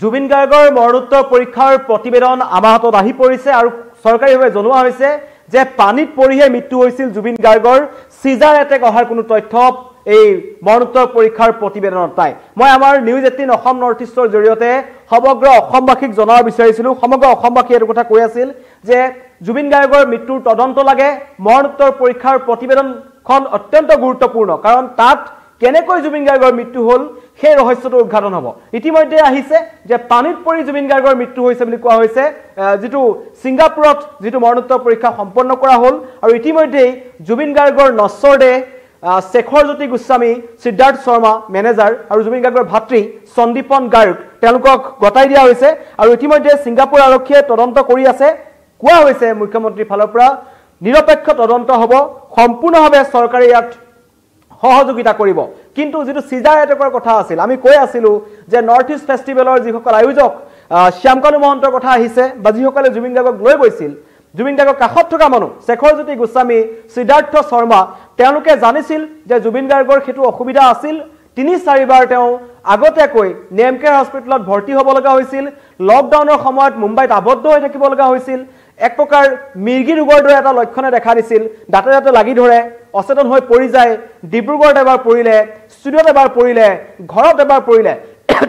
জুবিন গাৰ্গৰ মৰণোত্তৰ পৰীক্ষাৰ প্ৰতিবেদন আমাৰ হাতত আহি পৰিছে আৰু চৰকাৰীভাৱে জনোৱা হৈছে যে পানীত পৰিহে মৃত্যু হৈছিল জুবিন গাৰ্গৰ সিজাৰ এটেক অহাৰ কোনো তথ্য এই মৰণোত্তৰ পৰীক্ষাৰ প্ৰতিবেদনত নাই। মই আমাৰ নিউজ 18 অসম নৰ্থ ইষ্টৰ জৰিয়তে সমগ্ৰ অসমবাসীক জনাব বিচাৰিছিলো। সমগ্ৰ অসমবাসী এই কথা কৈ আছিল যে জুবিন গাৰ্গৰ মৃত্যুৰ তদন্ত লাগে। মৰণোত্তৰ পৰীক্ষাৰ প্ৰতিবেদনখন অত্যন্ত গুৰুত্বপূৰ্ণ, কাৰণ তাত কেনেকৈ জুবিন গাৰ্গৰ মৃত্যু হল সেই ৰহস্যটো উদ্ঘাটন হ'ব। ইতিমধ্যে আহিছে যে পানীত পৰি জুবিন গাৰ্গৰ মৃত্যু হৈছে বুলি কোৱা হৈছে, যেটো ছিংগাপুৰত যেটো মৰণোত্তৰ পৰীক্ষা সম্পন্ন কৰা হ'ল। আৰু ইতিমধ্যে জুবিন গাৰ্গৰ নশ্বৰ দেহ শেখৰজ্যোতি গোস্বামী, সিদ্ধাৰ্থ শৰ্মা মেনেজাৰ আৰু জুবিন গাৰ্গৰ ভাতৃ সন্দীপন গাৰ্গ তেওঁলোকক গতাই দিয়া হৈছে। আৰু ইতিমধ্যে ছিংগাপুৰ আৰক্ষীয়ে তদন্ত কৰি আছে। কোৱা হৈছে মুখ্যমন্ত্ৰীৰ ফালৰ পৰা নিৰপেক্ষ তদন্ত হ'ব, সম্পূৰ্ণভাৱে চৰকাৰে ইয়াত সহযোগিতা কৰিব। কিন্তু যেটো সিজাৰ এটেকৰ কথা আছিল, আমি কৈ আছিলো যে নৰ্থ ইষ্ট ফেষ্টিভেলৰ যিসকল আয়োজক শ্যামকানু মহন্তৰ কথা আহিছে বা যিসকলে জুবিন গাৰ্গক লৈ গৈছিল, জুবিন গাৰ্গৰ কাষত থকা মানুহ শেখৰজ্যোতি গোস্বামী, সিদ্ধাৰ্থ শৰ্মা তেওঁলোকে জানিছিল যে জুবিন গাৰ্গৰ সেইটো অসুবিধা আছিল। ৩-৪ বাৰ তেওঁ আগতীয়াকৈ নেমকেয়াৰ হস্পিটেলত ভৰ্তি হ'ব লগা হৈছিল। লকডাউনৰ সময়ত মুম্বাইত আবদ্ধ হৈ থাকিব লগা হৈছিল। এক প্ৰকাৰ মিৰ্গী ৰোগৰ দৰে এটা লক্ষণে দেখা দিছিল। দাঁতে দাঁতে লাগি ধৰে, অচেতন হৈ পৰি যায়। ডিব্ৰুগড়ত এবাৰ পৰিলে, ষ্টুডিঅ'ত এবাৰ পৰিলে, ঘৰত এবাৰ পৰিলে।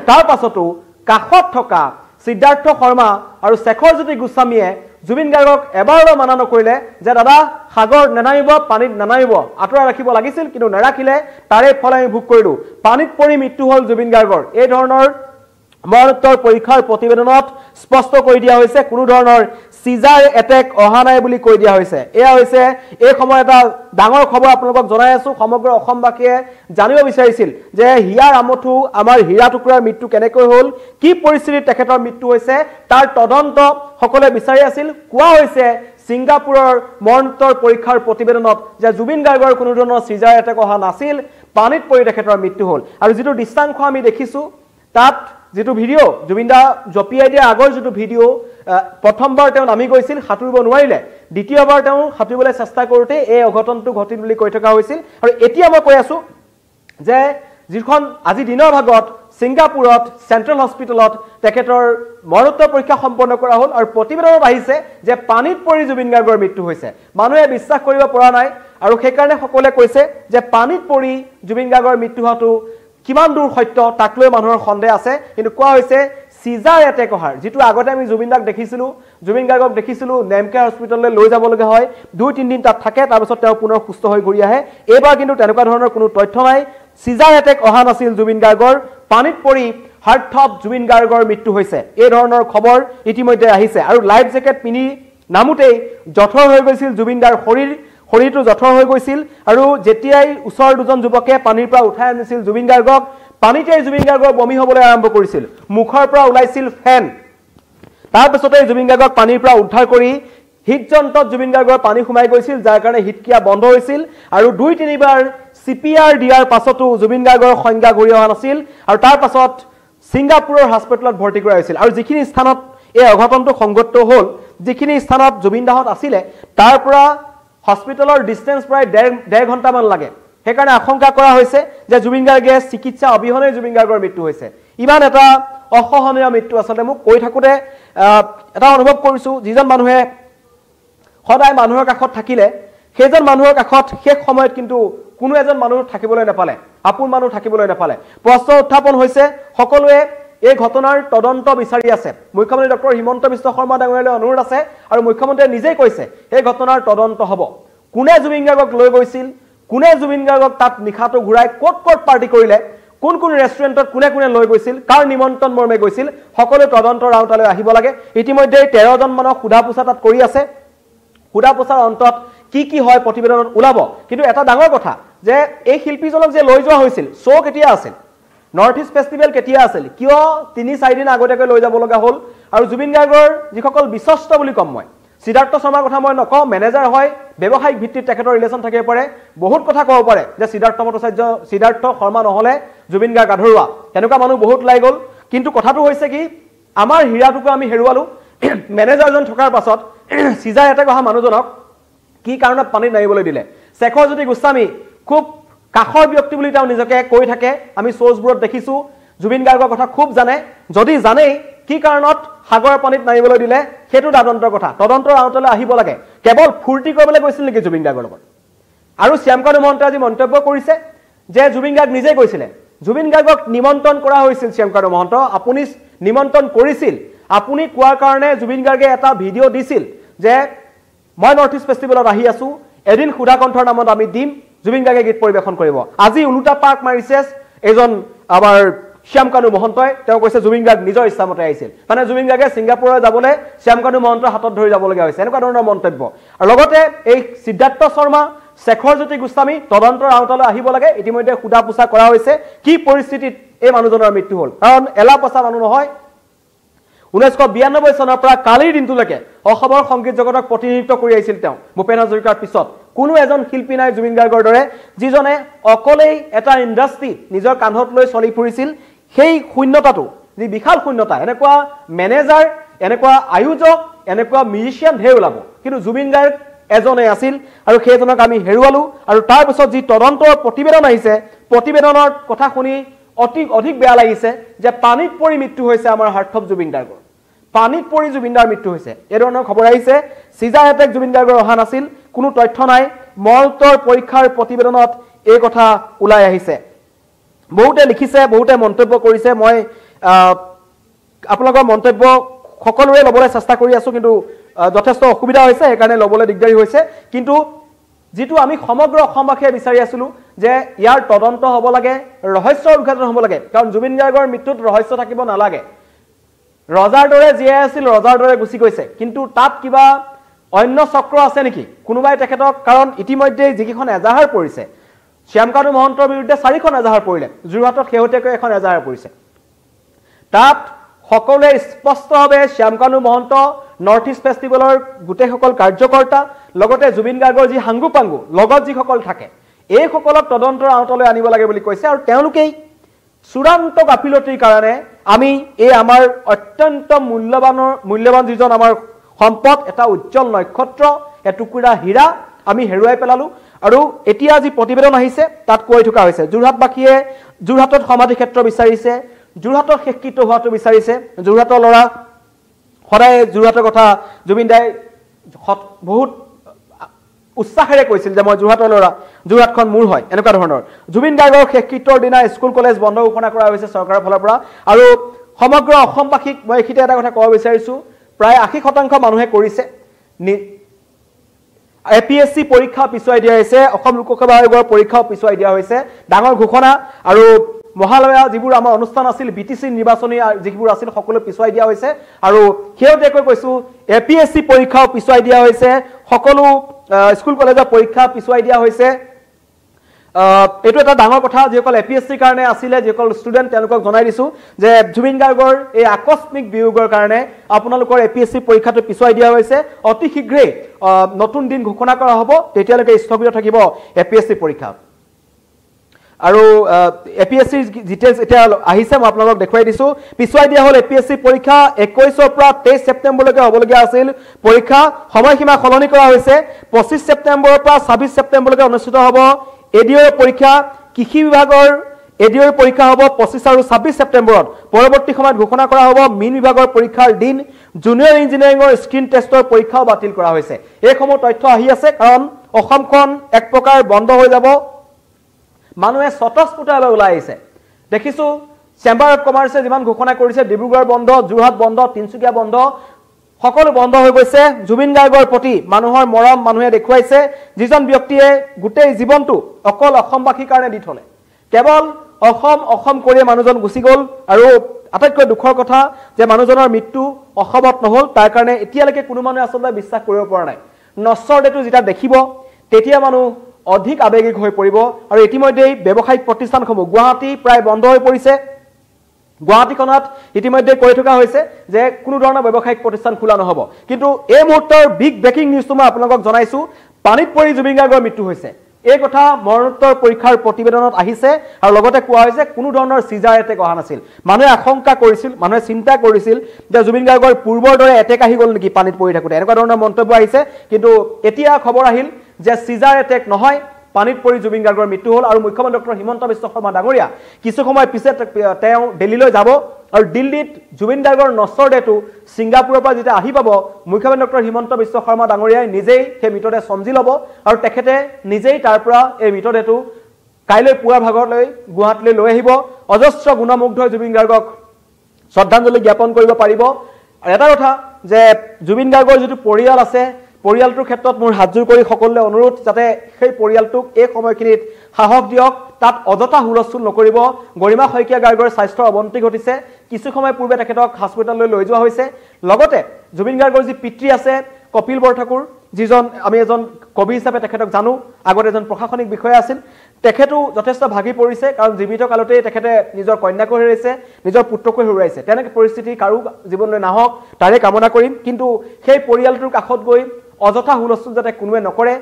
তাৰ পাছতো কাষত থকা সিদ্ধাৰ্থ শৰ্মা আৰু শেখৰজ্যোতি গোস্বামীয়ে জুবিন গাৰ্গক এবাৰো মানা নকৰিলে যে দাদা সাগৰ নানামিব, পানীত নানামিব, আঁতৰাই ৰাখিব লাগিছিল, কিন্তু নাৰাখিলে। তাৰে ফল আমি ভোগ কৰিলো। পানীত পৰি মৃত্যু হ'ল জুবিন গাৰ্গৰ। এই ধৰণৰ মৰণোত্তৰ পৰীক্ষাৰ প্ৰতিবেদনত স্পষ্ট কৰি দিয়া হৈছে, কোনো ধৰণৰ সিজাৰ এটেক অহা নাই বুলি কৈ দিয়া হৈছে। এয়া হৈছে এই সময় এটা ডাঙৰ খবৰ আপোনালোকক জনাই আছো। সমগ্ৰ অসমবাসীয়ে জানিব বিচাৰিছিল যে হিয়াৰ আমঠু আমাৰ হীৰা টুকুৰাৰ মৃত্যু কেনেকৈ হ'ল, কি পৰিস্থিতিত তেখেতৰ মৃত্যু হৈছে, তাৰ তদন্ত সকলোৱে বিচাৰি আছিল। কোৱা হৈছে ছিংগাপুৰৰ মৰণোত্তৰ পৰীক্ষাৰ প্ৰতিবেদনত যে জুবিন গাৰ্গৰ কোনো ধৰণৰ সিজাৰ এটেক অহা নাছিল, পানীত পৰি তেখেতৰ মৃত্যু হ'ল। আৰু যেটো দৃশ্যাংশ আমি দেখিছো তাত যেটো ভিডিঅ' জুবিনদা জপিয়াই দিয়া আগৰ যেটো ভিডিঅ' প্ৰথমবাৰ তেওঁ নামি গৈছিল, সাঁতুৰিব নোৱাৰিলে। দ্বিতীয়বাৰ তেওঁ সাঁতুৰিবলৈ চেষ্টা কৰোঁতে এই অঘটনটো ঘটিল বুলি কৈ থকা হৈছিল। আৰু এতিয়া মই কৈ আছো যে যিখন আজি দিনৰ ভাগত ছিংগাপুৰত চেণ্ট্ৰেল হস্পিটেলত তেখেতৰ মৰণোত্তৰ পৰীক্ষা সম্পন্ন কৰা হ'ল আৰু প্ৰতিবেদনত আহিছে যে পানীত পৰি জুবিন গাৰ্গৰ মৃত্যু হৈছে। মানুহে বিশ্বাস কৰিব পৰা নাই আৰু সেইকাৰণে সকলোৱে কৈছে যে পানীত পৰি জুবিন গাৰ্গৰ মৃত্যু হোৱাটো কিমান দূৰ সত্য তাক লৈ মানুহৰ সন্দেহ আছে। কিন্তু কোৱা হৈছে সিজাৰ এটেক অহাৰ, যেটো আগতে আমি জুবিন দাক দেখিছিলো, জুবিন গাৰ্গক দেখিছিলো নেমকেয়াৰ হস্পিটেললৈ লৈ যাবলগীয়া হয়, 2-3 দিন তাত থাকে, তাৰপিছত তেওঁ পুনৰ সুস্থ হৈ ঘূৰি আহে। এইবাৰ কিন্তু তেনেকুৱা ধৰণৰ কোনো তথ্য নাই। সিজাৰ এটেক অহা নাছিল জুবিন গাৰ্গৰ, পানীত পৰি হাৰ্টথ্ৰব জুবিন গাৰ্গৰ মৃত্যু হৈছে। এই ধৰণৰ খবৰ ইতিমধ্যে আহিছে। আৰু লাইফ জেকেট পিন্ধি নামোতেই জঠৰ হৈ গৈছিল জুবিন দাৰ শৰীৰটো জঠৰ হৈ গৈছিল। আৰু যেতিয়াই ওচৰৰ দুজন যুৱকে পানীৰ পৰা উঠাই আনিছিল জুবিন গাৰ্গক, পানীতেই জুবিন গাৰ্গৰ বমি হ'বলৈ আৰম্ভ কৰিছিল। মুখৰ পৰা ওলাইছিল ফেন। তাৰপিছতে জুবিন গাৰ্গক পানীৰ পৰা উদ্ধাৰ কৰি হৃদযন্ত্ৰত জুবিন গাৰ্গৰ পানী সোমাই গৈছিল, যাৰ কাৰণে হৃদক্ৰিয়া বন্ধ হৈছিল। আৰু 2-3 বাৰ CPR দিয়াৰ পাছতো জুবিন গাৰ্গৰ সংজ্ঞা ঘূৰি অহা নাছিল। আৰু তাৰ পাছত ছিংগাপুৰৰ হস্পিটেলত ভৰ্তি কৰা হৈছিল। আৰু যিখিনি স্থানত এই অঘটনটো সংঘটিত হ'ল, যিখিনি স্থানত জুবিন দাহঁত আছিলে, তাৰ পৰা হস্পিটেলৰ ডিষ্টেঞ্চ প্ৰায় 1.5 ঘণ্টামান লাগে। সেইকাৰণে আশংকা কৰা হৈছে যে জুবিন গাৰ্গে চিকিৎসা অবিহনে জুবিন গাৰ্গৰ মৃত্যু হৈছে। ইমান এটা অসহনীয় মৃত্যু আচলতে মোক কৈ থাকোঁতে এটা অনুভৱ কৰিছোঁ, যিজন মানুহে সদায় মানুহৰ কাষত থাকিলে সেইজন মানুহৰ কাষত শেষ সময়ত কিন্তু কোনো এজন মানুহ থাকিবলৈ নাপালে, আপোন মানুহ থাকিবলৈ নাপালে। প্ৰশ্ন উত্থাপন হৈছে, সকলোৱে এই ঘটনাৰ তদন্ত বিচাৰি আছে। মুখ্যমন্ত্ৰী ডক্টৰ হিমন্ত বিশ্ব শৰ্মা ডাঙৰীয়ালৈ অনুৰোধ আছে আৰু মুখ্যমন্ত্ৰীয়ে নিজেই কৈছে এই ঘটনাৰ তদন্ত হ'ব। কোনে জুবিন গাৰ্গক লৈ গৈছিল, কোনে জুবিন গাৰ্গক তাত নিশাটো ঘূৰাই ক'ত পাৰ্টি কৰিলে, কোন ৰেষ্টুৰেণ্টত কোনে লৈ গৈছিল, কাৰ নিমন্ত্ৰণ মৰ্মে গৈছিল, সকলো তদন্তৰ আওতালৈ আহিব লাগে। ইতিমধ্যে 13জন মানক সোধা পোছা তাত কৰি আছে। সোধা পোছাৰ অন্তত কি হয় প্ৰতিবেদনত ওলাব। কিন্তু এটা ডাঙৰ কথা যে এই শিল্পীজনক যে লৈ যোৱা হৈছিল, শ্ব' কেতিয়া আছিল, নৰ্থ ইষ্ট ফেষ্টিভেল কেতিয়া আছিল, কিয় 3-4 দিন আগতীয়াকৈ লৈ যাব লগা হ'ল। আৰু জুবিন গাৰ্গৰ যিসকল বিশ্বস্ত বুলি ক'ম মই, সিদ্ধাৰ্থ শৰ্মাৰ কথা মই নকওঁ, মেনেজাৰ হয়, ব্যৱসায়িক ভিত্তিত তেখেতৰ ৰিলেশ্যন থাকিব পাৰে, বহুত কথা ক'ব পাৰে যে সিদ্ধাৰ্থ শৰ্মা নহ'লে জুবিন গাৰ্গ আধৰুৱা, তেনেকুৱা মানুহ বহুত ওলাই গ'ল। কিন্তু কথাটো হৈছে কি, আমাৰ হীৰাটোকো আমি হেৰুৱালোঁ। মেনেজাৰজন থকাৰ পাছত সিজাৰ এটেক অহা মানুহজনক কি কাৰণত পানীত নামিবলৈ দিলে। শেখৰজ্যোতি গোস্বামী খুব কাষৰ ব্যক্তি বুলি তেওঁ নিজকে কৈ থাকে, আমি সোৰ্চবোৰত দেখিছোঁ। জুবিন গাৰ্গৰ কথা খুব জানে যদি জানেই কি কাৰণত সাগৰৰ পানীত নামিবলৈ দিলে সেইটো তদন্তৰ কথা তদন্তৰ আওতালৈ আহিব লাগে কেৱল ফূৰ্তি কৰিবলৈ গৈছিল নেকি জুবিন গাৰ্গৰ লগত আৰু শ্যামকানু মহন্তই আজি মন্তব্য কৰিছে যে জুবিন গাৰ্গ নিজে কৈছিলে জুবিন গাৰ্গক নিমন্ত্ৰণ কৰা হৈছিল শ্যামকানু মহন্ত আপুনি নিমন্ত্ৰণ কৰিছিল আপুনি কোৱাৰ কাৰণে জুবিন গাৰ্গে এটা ভিডিঅ' দিছিল যে মই নৰ্থ ইষ্ট ফেষ্টিভেলত আহি আছো এদিন সুধা কণ্ঠৰ নামত আমি দিম জুবিন গাৰ্গে গীত পৰিবেশন কৰিব আজি উলুটা পাক মাৰিছে এজন আমাৰ শ্যামকানু মহন্তই তেওঁ কৈছে জুবিন গাৰ্গ নিজৰ ইচ্ছামতে আহিছিল মানে জুবিন গাৰ্গে ছিংগাপুৰলৈ যাবলৈ শ্যামকানু মহন্তৰ হাতত ধৰি যাবলগীয়া হৈছে এনেকুৱা ধৰণৰ মন্তব্য আৰু লগতে এই সিদ্ধাৰ্থ শৰ্মা শেখৰ জ্যোতি গোস্বামী তদন্তৰ আওতালৈ আহিব লাগে ইতিমধ্যে সুধা পোছা কৰা হৈছে কি পৰিস্থিতিত এই মানুহজনৰ মৃত্যু হ'ল কাৰণ এলা পচা মানুহ নহয় 1992 চনৰ পৰা কালিৰ দিনটোলৈকে অসমৰ সংগীত জগতক প্ৰতিনিধিত্ব কৰি আহিছিল তেওঁ ভূপেন হাজৰিকাৰ পিছত কোনো এজন শিল্পী নাই জুবিন গাৰ্গৰ দৰে যিজনে অকলেই এটা ইণ্ডাষ্ট্ৰী নিজৰ কান্ধত লৈ চলি ফুৰিছিল সেই শূন্যতাটো যি বিশাল শূন্যতা এনেকুৱা মেনেজাৰ এনেকুৱা আয়োজক এনেকুৱা মিউজিচিয়ান ঢেৰ ওলাব কিন্তু জুবিন গাৰ্গ এজনে আছিল আৰু সেইজনক আমি হেৰুৱালো আৰু তাৰ পিছত যি তদন্তৰ প্ৰতিবেদন আহিছে প্ৰতিবেদনৰ কথা শুনি অধিক বেয়া লাগিছে যে পানীত পৰি মৃত্যু হৈছে আমাৰ হাৰ্থব জুবিন গাৰ্গৰ পানীত পৰি জুবিন দাৰ মৃত্যু হৈছে এই ধৰণৰ খবৰ আহিছে সিজাৰ এটেক জুবিন গাৰ্গৰ অহা নাছিল কোনো তথ্য নাই মৰতৰ পৰীক্ষাৰ প্ৰতিবেদনত এই কথা ওলাই আহিছে বহুতে লিখিছে বহুতে মন্তব্য কৰিছে মই আপোনালোকৰ মন্তব্য সকলোৰে লবলৈ চেষ্টা কৰি আছো কিন্তু যথেষ্ট অসুবিধা হৈছে এই কাৰণে লবলৈ দিগদাৰি হৈছে কিন্তু যেটো আমি সমগ্ৰ অসমবাসীয়ে বিচাৰি আছিলো যে ইয়াৰ তদন্ত হ'ব লাগে ৰহস্যৰ উদ্ঘাটন হ'ব লাগে কাৰণ জুবিন গাৰ্গৰ মৃত্যুত ৰহস্য থাকিব নালাগে ৰজাৰ দৰে জীয়াই আছিল ৰজাৰ দৰে গুচি গৈছে কিন্তু তাত কিবা অন্য চক্ৰ আছে নেকি কোনোবাই তেখেতক কাৰণ ইতিমধ্যে যিকিখন এজাহাৰ পৰিছে শ্যামকানু মহন্তৰ বিৰুদ্ধে 4খন এজাহাৰ পৰিলে জুৰহাটত শেহতীয়াকৈ এখন এজাহাৰ পৰিছে তাত সকলোৱে স্পষ্টভাৱে শ্যামকানু মহন্ত নৰ্থ ইষ্ট ফেষ্টিভেলৰ গোটেইসকল কাৰ্যকৰ্তা লগতে জুবিন গাৰ্গৰ যি হাংগু পাংগু লগত যিসকল থাকে এই সকলক তদন্তৰ আওতালৈ আনিব লাগে বুলি কৈছে আৰু তেওঁলোকেই চূড়ান্ত গাফিলতিৰ কাৰণে আমি এই আমাৰ অত্যন্ত মূল্যৱান যিজন আমাৰ সম্পদ এটা উজ্জ্বল নক্ষত্ৰ এটুকুৰা হীৰা আমি হেৰুৱাই পেলালো আৰু এতিয়া যি প্ৰতিবেদন আহিছে তাত কৈ থকা হৈছে জুৰহাটবাসীয়ে জুৰহাটত সমাধি ক্ষেত্ৰ বিচাৰিছে জুৰহাটৰ শেষকৃত্য হোৱাটো বিচাৰিছে জুৰহাটৰ ল'ৰা সদায় জুৰহাটৰ কথা জুবিন দাই বহুত উৎসাহেৰে কৈছিল যে মই জুৰহাটৰ ল'ৰা জুৰহাটখন মোৰ হয় এনেকুৱা ধৰণৰ জুবিন গাৰ্গৰ শেষকৃত্যৰ দিনা স্কুল কলেজ বন্ধ ঘোষণা কৰা হৈছে চৰকাৰৰ ফালৰ পৰা আৰু সমগ্ৰ অসমবাসীক মই এখিতে এটা কথা ক'ব বিচাৰিছো প্ৰায় 80% মানুহে কৰিছে এপিএসসি পৰীক্ষা পিছুৱাই দিয়া হৈছে অসম লোকসভা আয়োগৰ পৰীক্ষাও পিছুৱাই দিয়া হৈছে ডাঙৰ ঘোষণা আৰু মহালয়া যিবোৰ আমাৰ অনুষ্ঠান আছিল বিটিসি নিৰ্বাচনী যিবোৰ আছিল সকলো পিছুৱাই দিয়া হৈছে আৰু হেউতেকৈ কৈছো এপিএসসি পৰীক্ষাও পিছুৱাই দিয়া হৈছে সকলো স্কুল কলেজৰ পৰীক্ষা পিছুৱাই দিয়া হৈছে এটো এটা ডাঙৰ কথা যেকল এপিএসসি কাৰণে আছিল যেকল ষ্টুডেন্ট তেওঁলোকক জনাই দিছো যে জুবিন গাৰ্গৰ এই আকস্মিক বিয়োগৰ কাৰণে আপোনালোকৰ এপিএসসি পৰীক্ষাটো পিছুৱাই দিয়া হৈছে অতি শীঘ্ৰে নতুন দিন ঘোষণা কৰা হ'ব তেতিয়ালৈকে স্থগিত থাকিব এপিএসসি পৰীক্ষা আৰু এপিএসসিৰ ডিটেইলছ এটা আহিছে মই আপোনালোকক দেখুৱাই দিছো পিছুৱাই দিয়া হল এপিএসসি পৰীক্ষা 21 পৰা 23 ছেপ্টেম্বৰলৈকে হ'বলগীয়া আছিল পৰীক্ষা সময়সীমা সলনি কৰা হৈছে 25 ছেপ্টেম্বৰৰ পৰা 26 ছেপ্টেম্বৰলৈকে অনুষ্ঠিত হ'ব এডিঅৰ পৰীক্ষা কৃষি বিভাগৰ এডিঅৰ পৰীক্ষা হ'ব 25 আৰু 26 ছেপ্টেম্বৰত পৰৱৰ্তী সময়ত ঘোষণা কৰা হ'ব মিন বিভাগৰ পৰীক্ষাৰ দিন জুনিয়ৰ ইঞ্জিনিয়াৰিংৰ স্ক্ৰিন টেষ্টৰ পৰীক্ষাও বাতিল কৰা হৈছে এই সময় তথ্য আহি আছে কাৰণ অসমখন এক প্ৰকাৰ বন্ধ হৈ যাব মানুহে স্বতঃস্ফূৰ্তভাৱে ওলাই আহিছে দেখিছো চেম্বাৰ অফ কমাৰ্চে যিমান ঘোষণা কৰিছে ডিব্ৰুগড় বন্ধ জুৰহাট বন্ধ তিনচুকীয়া বন্ধ সকলো বন্ধ হৈ গৈছে জুবিন গাৰ্গৰ প্ৰতি মানুহৰ মৰম মানুহে দেখুৱাইছে যিজন ব্যক্তিয়ে গোটেই জীৱনটো অকল অসমবাসীৰ কাৰণে দি থলে কেৱল অসম কৰি মানুহজন গুচি গল আৰু আটাইতকৈ দুখৰ কথা যে মানুহজনৰ মৃত্যু অসমত নহল তাৰ কাৰণে এতিয়ালৈকে কোনো মানুহে আচলতে বিশ্বাস কৰিব পৰা নাই নশ্বৰ দেটো যেটা দেখিব তেতিয়া মানুহ অধিক আবেগিক হৈ পৰিব আৰু ইতিমধ্যে ব্যৱসায়িক প্ৰতিষ্ঠানসমূহ গুৱাহাটী প্ৰায় বন্ধ হৈ পৰিছে গুৱাহাটীখনত ইতিমধ্যে কৈ থকা হৈছে যে কোনো ধৰণৰ ব্যৱসায়িক প্ৰতিষ্ঠান খোলা নহব কিন্তু এই মুহূৰ্তৰ বিগ ব্ৰেকিং নিউজটো মই আপোনালোকক জনাইছো পানীত পৰি জুবিন গাৰ্গৰ মৃত্যু হৈছে এই কথা মৰণোত্তৰ পৰীক্ষাৰ প্ৰতিবেদনত আহিছে আৰু লগতে কোৱা হৈছে কোনো ধৰণৰ সিজাৰ এটেক অহা নাছিল মানুহে আশংকা কৰিছিল মানুহে চিন্তা কৰিছিল যে জুবিন গাৰ্গৰ পূৰ্বৰ দৰে এটেক আহি গল নেকি পানীত পৰি থাকোতে এনেকুৱা ধৰণৰ মন্তব্য আহিছে কিন্তু এতিয়া খবৰ আহিল যে সিজাৰ এটেক নহয় পানীত পৰি জুবিন গাৰ্গৰ মৃত্যু হ'ল আৰু মুখ্যমন্ত্ৰী ডক্টৰ হিমন্ত বিশ্ব শৰ্মা ডাঙৰীয়া কিছু সময় পিছত তেওঁ দিল্লীলৈ যাব আৰু দিল্লীত জুবিন গাৰ্গৰ নশ্বৰ দেহটো ছিংগাপুৰৰ পৰা যেতিয়া আহি পাব মুখ্যমন্ত্ৰী ডক্টৰ হিমন্ত বিশ্ব শৰ্মা ডাঙৰীয়াই নিজেই সেই মৃতদেহ চমজি ল'ব আৰু তেখেতে নিজেই তাৰ পৰা এই মৃতদেহটো কাইলৈ পুৱা ভাগলৈ গুৱাহাটীলৈ লৈ আহিব অজস্ৰ গুণমুগ্ধ জুবিন গাৰ্গক শ্ৰদ্ধাঞ্জলি জ্ঞাপন কৰিব পাৰিব আৰু এটা কথা যে জুবিন গাৰ্গৰ যিটো পৰিয়াল আছে পৰিয়ালটোৰ ক্ষেত্ৰত মোৰ হাতজোৰ কৰি সকলোৱে অনুৰোধ যাতে সেই পৰিয়ালটোক এই সময়খিনিত সাহস দিয়ক তাত অযথা হুলস্থুল নকৰিব গৰিমা শইকীয়া গাৰ্গৰ স্বাস্থ্যৰ অৱনতি ঘটিছে কিছু সময় পূৰ্বে তেখেতক হাস্পতাললৈ লৈ যোৱা হৈছে লগতে জুবিন গাৰ্গৰ যি পিতৃ আছে কপিল বৰঠাকুৰ যিজন আমি এজন কবি হিচাপে তেখেতক জানো আগতে এজন প্ৰশাসনিক বিষয়া আছিল তেখেতো যথেষ্ট ভাগি পৰিছে কাৰণ জীৱিত কালতেই তেখেতে নিজৰ কন্যাকো হেৰাইছে নিজৰ পুত্ৰকো হেৰুৱাইছে তেনেকৈ পৰিস্থিতি কাৰো জীৱনলৈ নাহক তাৰে কামনা কৰিম কিন্তু সেই পৰিয়ালটোৰ কাষত গৈ অযথা হুলস্থুল যাতে কোনোৱে নকৰে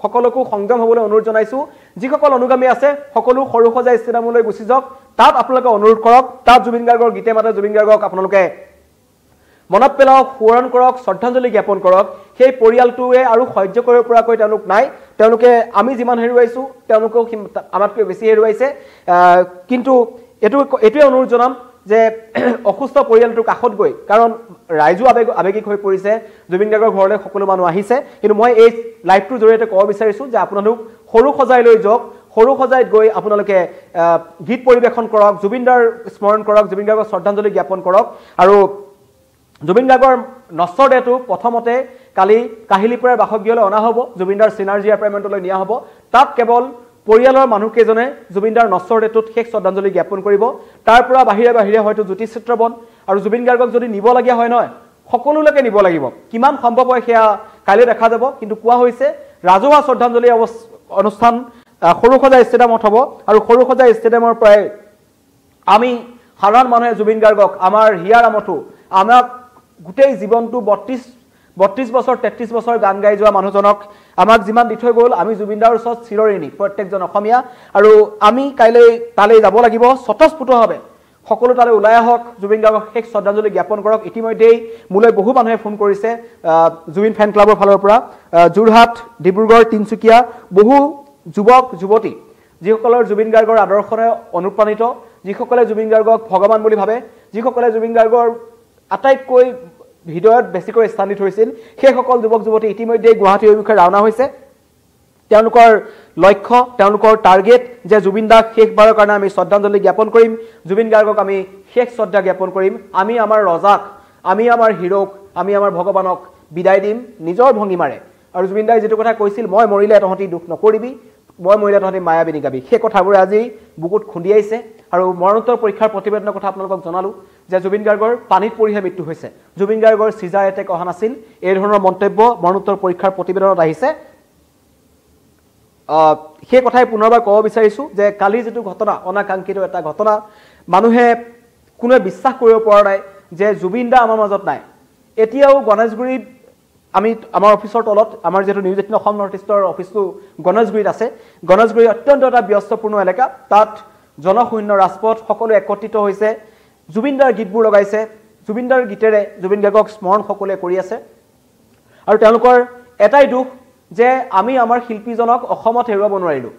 সকলকো সংযম হ'বলৈ অনুৰোধ জনাইছো যিসকল অনুগামী আছে সকলো সৰু সজাই ষ্টেডিয়ামলৈ গুচি যাওক তাত আপোনালোকে অনুৰোধ কৰক তাত জুবিন গাৰ্গৰ গীতে মাতে জুবিন গাৰ্গক আপোনালোকে মনত পেলাওক সোঁৱৰণ কৰক শ্ৰদ্ধাঞ্জলি জ্ঞাপন কৰক সেই পৰিয়ালটোৱে আৰু সহ্য কৰিব পৰাকৈ তেওঁলোক নাই তেওঁলোকে আমি যিমান হেৰুৱাইছো তেওঁলোকেও আমাতকৈ বেছি হেৰুৱাইছে কিন্তু এইটোৱে অনুৰোধ জনাম যে অসুস্থ পৰিয়ালটোৰ কাষত গৈ কাৰণ ৰাইজো আৱেগিক হৈ পৰিছে জুবিন গাৰ্গৰ ঘৰলৈ সকলো মানুহ আহিছে কিন্তু মই এই লাইভটোৰ জৰিয়তে ক'ব বিচাৰিছোঁ যে আপোনালোক সৰু সজাই লৈ যাওক সৰু সজাইত গৈ আপোনালোকে গীত পৰিৱেশন কৰক জুবিনদাৰ স্মৰণ কৰক জুবিন গাৰ্গক শ্ৰদ্ধাঞ্জলি জ্ঞাপন কৰক আৰু জুবিন গাৰ্গৰ নশ্বৰ দেহটো প্ৰথমতে কালি কাহিলীপুৰৰ বাসগৃহলৈ অনা হ'ব জুবিনদাৰ চিনাৰ্জি এপাৰ্টমেণ্টলৈ নিয়া হ'ব তাত কেৱল পৰিয়ালৰ মানুহকেইজনে জুবিনদাৰ নশ্বৰ দেহটোত শেষ শ্ৰদ্ধাঞ্জলি জ্ঞাপন কৰিব তাৰ পৰা বাহিৰে বাহিৰে হয়তো জ্যোতি চিত্ৰবন আৰু জুবিন গাৰ্গক যদি নিবলগীয়া হয় নহয় সকলোলৈকে নিব লাগিব কিমান সম্ভৱ হয় সেয়া কাইলৈ দেখা যাব কিন্তু কোৱা হৈছে ৰাজহুৱা শ্ৰদ্ধাঞ্জলি অনুষ্ঠান সৰু সজাই ষ্টেডিয়ামত হ'ব আৰু সৰু সজাই ষ্টেডিয়ামৰ পৰাই আমি সাধাৰণ মানুহে জুবিন গাৰ্গক আমাৰ হিয়াৰ আমঠু আমাক গোটেই জীৱনটো 32 বছৰ 33 বছৰ গান গাই যোৱা মানুহজনক আমাক যিমান দি থৈ গ'ল আমি জুবিনদাৰ ওচৰত চিৰঋণী প্ৰত্যেকজন অসমীয়া আৰু আমি কাইলৈ তালৈ যাব লাগিব স্বতঃস্ফূৰ্তভাৱে সকলো তালৈ ওলাই আহক জুবিন গাৰ্গক শেষ শ্ৰদ্ধাঞ্জলি জ্ঞাপন কৰক ইতিমধ্যেই মোলৈ বহু মানুহে ফোন কৰিছে জুবিন ফেন ক্লাবৰ ফালৰ পৰা যোৰহাট ডিব্ৰুগড় তিনচুকীয়া বহু যুৱক যুৱতী যিসকলৰ জুবিন গাৰ্গৰ আদৰ্শৰে অনুপ্ৰাণিত যিসকলে জুবিন গাৰ্গক ভগৱান বুলি ভাবে যিসকলে জুবিন গাৰ্গৰ আটাইতকৈ হৃদয়ত বেছিকৈ স্থান দি থৈছিল সেইসকল যুৱক যুৱতী ইতিমধ্যে গুৱাহাটী অভিমুখে ৰাওনা হৈছে তেওঁলোকৰ লক্ষ্য তেওঁলোকৰ টাৰ্গেট যে জুবিন দাক শেষবাৰৰ কাৰণে আমি শ্ৰদ্ধাঞ্জলি জ্ঞাপন কৰিম জুবিন গাৰ্গক আমি শেষ শ্ৰদ্ধা জ্ঞাপন কৰিম আমি আমাৰ ৰজাক আমি আমাৰ হিৰোক আমি আমাৰ ভগৱানক বিদায় দিম নিজৰ ভংগীমাৰে আৰু জুবিন দাই যেটো কথা কৈছিল মই মৰিলে তহঁতি দুখ নকৰিবি মই মৰিলে তহঁতি মায়াবিনী গাবি সেই কথাবোৰ আজি বুকুত খুন্দিয়াইছে আৰু মৰণোত্তৰ পৰীক্ষাৰ প্ৰতিবেদনৰ কথা আপোনালোকক জনালো যে জুবিন গাৰ্গৰ পানীত পৰিহে মৃত্যু হৈছে জুবিন গাৰ্গৰ সিজাৰ এটেক অহা নাছিল এই ধৰণৰ মন্তব্য মৰণোত্তৰ পৰীক্ষাৰ প্ৰতিবেদনত আহিছে সেই কথাই পুনৰবাৰ ক'ব বিচাৰিছো যে কালি যেটো ঘটনা অনাকাংক্ষিত এটা ঘটনা মানুহে কোনে বিশ্বাস কৰিব পৰা নাই যে জুবিন দা আমাৰ মাজত নাই এতিয়াও গণেশগুৰি আমি আমাৰ অফিচৰ তলত আমাৰ যেটো নিউজ 18 অসম নৰ্থ ইষ্টৰ অফিসটো গণেশগুৰিত আছে গণেশগুৰি অত্যন্ত এটা ব্যস্তপূৰ্ণ এলেকা তাত জনশূন্য ৰাজপথ সকলো একত্ৰিত হৈছে জুবিনদাৰ গীতবোৰ লগাইছে জুবিনদাৰ গীতেৰে জুবিন গাৰ্গক স্মৰণ সকলোৱে কৰি আছে আৰু তেওঁলোকৰ এটাই দুখ যে আমি আমাৰ শিল্পীজনক অসমত হেৰুৱাব নোৱাৰিলো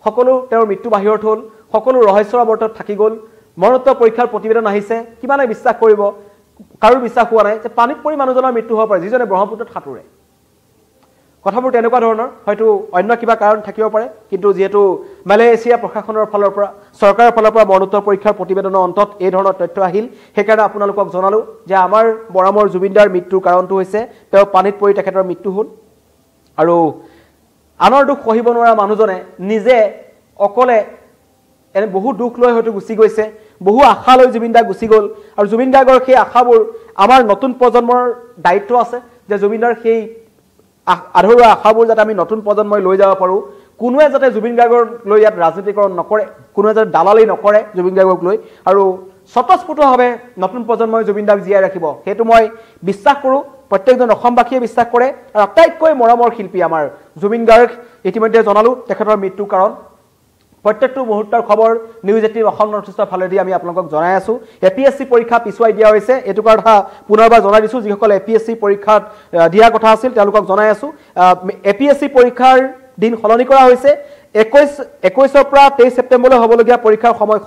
সকলো তেওঁৰ মৃত্যু বাহিৰত হ'ল সকলো ৰহস্যৰ আৱৰ্তত থাকি গ'ল মৰণোত্তৰ পৰীক্ষাৰ প্ৰতিবেদন আহিছে কিমানে বিশ্বাস কৰিব কাৰো বিশ্বাস হোৱা নাই যে পানীত পৰি মানুহজনৰ মৃত্যু হ'ব পাৰে যিজনে ব্ৰহ্মপুত্ৰত সাঁতুৰে কথাবোৰ তেনেকুৱা ধৰণৰ হয়তো অন্য কিবা কাৰণ থাকিব পাৰে কিন্তু যেহেতু মালয়েছিয়া প্ৰশাসনৰ ফালৰ পৰা চৰকাৰৰ ফালৰ পৰা মৰণোত্তৰ পৰীক্ষাৰ প্ৰতিবেদনৰ অন্তত এই ধৰণৰ তথ্য আহিল সেইকাৰণে আপোনালোকক জনালো যে আমাৰ বৰামৰ জুবিনদাৰ মৃত্যুৰ কাৰণটো হৈছে তেওঁ পানীত পৰি তেখেতৰ মৃত্যু হ'ল আৰু আনৰ দুখ সহিব নোৱাৰা মানুহজনে নিজে অকলে এনে বহু দুখ লৈ হয়তো গুচি গৈছে বহু আশা লৈ জুবিন দা গুচি গ'ল আৰু জুবিন গাৰ্গৰ সেই আশাবোৰ আমাৰ নতুন প্ৰজন্মৰ দায়িত্ব আছে যে জুবিন দাৰ সেই আধৰুৱা আশাবোৰ যাতে আমি নতুন প্ৰজন্মই লৈ যাব পাৰোঁ কোনোৱে যাতে জুবিন গাৰ্গৰ লৈ ইয়াত ৰাজনীতিকৰণ নকৰে কোনোৱে যাতে দালালি নকৰে জুবিন গাৰ্গক লৈ আৰু স্বতঃস্ফূৰ্তভাৱে নতুন প্ৰজন্মই জুবিন দাক জীয়াই ৰাখিব সেইটো মই বিশ্বাস কৰোঁ প্ৰত্যেকজন অসমবাসীয়ে বিশ্বাস কৰে আৰু আটাইতকৈ মৰমৰ শিল্পী আমাৰ জুবিন গাৰ্গ ইতিমধ্যে জনালো তেখেতৰ মৃত্যুৰ কাৰণ প্ৰত্যেকটো মুহূৰ্তৰ খবৰ নিউজ 18 অসম নৰ্থ ইষ্টৰ ফালেদি আমি আপোনালোকক জনাই আছো এপিএসসি পৰীক্ষা পিছুৱাই দিয়া হৈছে এটো কথা পুনৰবাৰ জনাই দিছো যিসকলে এপিএসসি পৰীক্ষাত দিয়া কথা আছিল তেওঁলোকক জনাই আছো এপিএসসি পৰীক্ষাৰ দিন সলনি কৰা হৈছে 21 পৰা 23 ছেপ্টেম্বৰলৈ হ'বলগীয়া পৰীক্ষাৰ সময়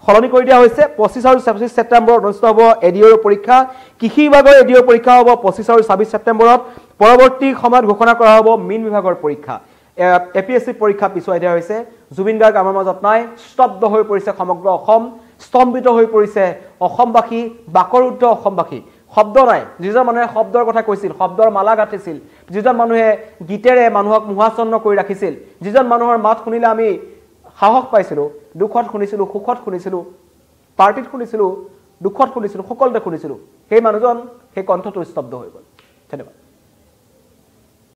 সলনি কৰি দিয়া হৈছে 25 আৰু 26 ছেপ্টেম্বৰত অনুষ্ঠিত হ'ব এডিঅ'ৰ পৰীক্ষা কৃষি বিভাগৰ এডিঅ'ৰ পৰীক্ষা হ'ব 25 আৰু 26 ছেপ্টেম্বৰত পৰৱৰ্তী সময়ত ঘোষণা কৰা হ'ব মীন বিভাগৰ পৰীক্ষা এপিএসসি পৰীক্ষা পিছুৱাই দিয়া হৈছে জুবিন গাৰ্গ আমাৰ মাজত নাই স্তব্ধ হৈ পৰিছে সমগ্ৰ অসম স্তম্ভিত হৈ পৰিছে অসমবাসী বাকৰুদ্ধ অসমবাসী শব্দ নাই যিজন মানুহে শব্দৰ কথা কৈছিল শব্দৰ মালা গাঁঠিছিল যিজন মানুহে গীতেৰে মানুহক মোহাচন্ন কৰি ৰাখিছিল যিজন মানুহৰ মাত শুনিলে আমি সাহস পাইছিলো দুখত শুনিছিলো সুখত শুনিছিলো পাৰ্টিত শুনিছিলো দুখত শুনিছিলো সকলোতে শুনিছিলো সেই মানুহজন সেই কণ্ঠটো স্তব্ধ হৈ গ'ল ধন্যবাদ